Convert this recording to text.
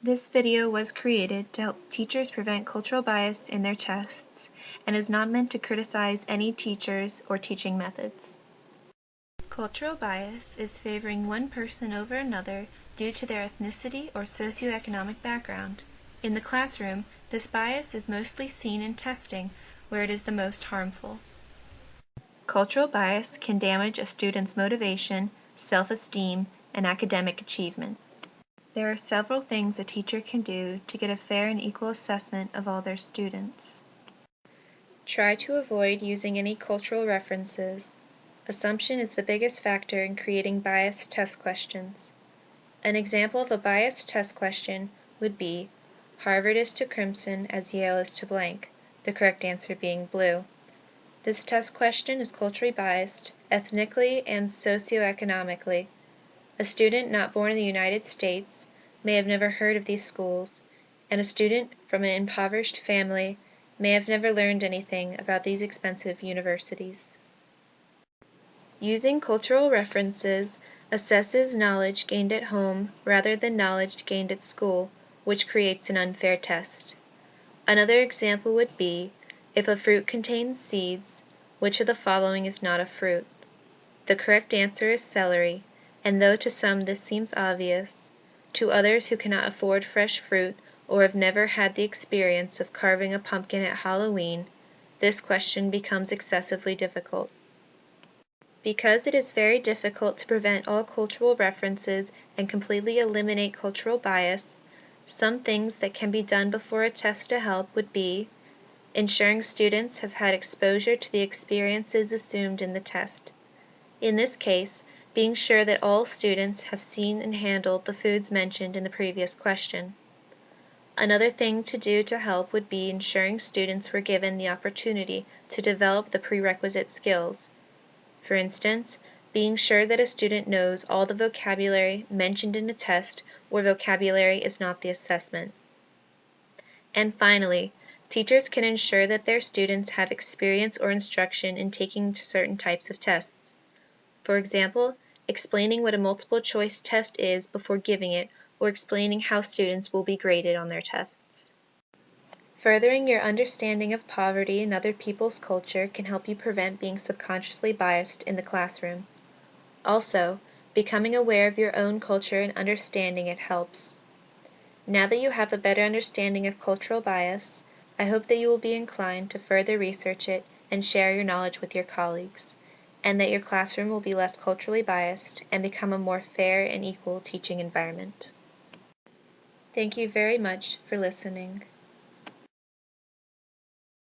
This video was created to help teachers prevent cultural bias in their tests and is not meant to criticize any teachers or teaching methods. Cultural bias is favoring one person over another due to their ethnicity or socioeconomic background. In the classroom, this bias is mostly seen in testing, where it is the most harmful. Cultural bias can damage a student's motivation, self-esteem, and academic achievement. There are several things a teacher can do to get a fair and equal assessment of all their students. Try to avoid using any cultural references. Assumption is the biggest factor in creating biased test questions. An example of a biased test question would be, Harvard is to crimson as Yale is to blank, the correct answer being blue. This test question is culturally biased, ethnically and socioeconomically. A student not born in the United States may have never heard of these schools, and a student from an impoverished family may have never learned anything about these expensive universities. Using cultural references assesses knowledge gained at home rather than knowledge gained at school, which creates an unfair test. Another example would be, if a fruit contains seeds, which of the following is not a fruit? The correct answer is celery, and though to some this seems obvious, to others who cannot afford fresh fruit or have never had the experience of carving a pumpkin at Halloween, this question becomes excessively difficult. Because it is very difficult to prevent all cultural references and completely eliminate cultural bias, some things that can be done before a test to help would be ensuring students have had exposure to the experiences assumed in the test. In this case, being sure that all students have seen and handled the foods mentioned in the previous question. Another thing to do to help would be ensuring students were given the opportunity to develop the prerequisite skills. For instance, being sure that a student knows all the vocabulary mentioned in a test where vocabulary is not the assessment. And finally, teachers can ensure that their students have experience or instruction in taking certain types of tests. For example, explaining what a multiple choice test is before giving it, or explaining how students will be graded on their tests. Furthering your understanding of poverty and other people's culture can help you prevent being subconsciously biased in the classroom. Also, becoming aware of your own culture and understanding it helps. Now that you have a better understanding of cultural bias, I hope that you will be inclined to further research it and share your knowledge with your colleagues, and that your classroom will be less culturally biased and become a more fair and equal teaching environment. Thank you very much for listening.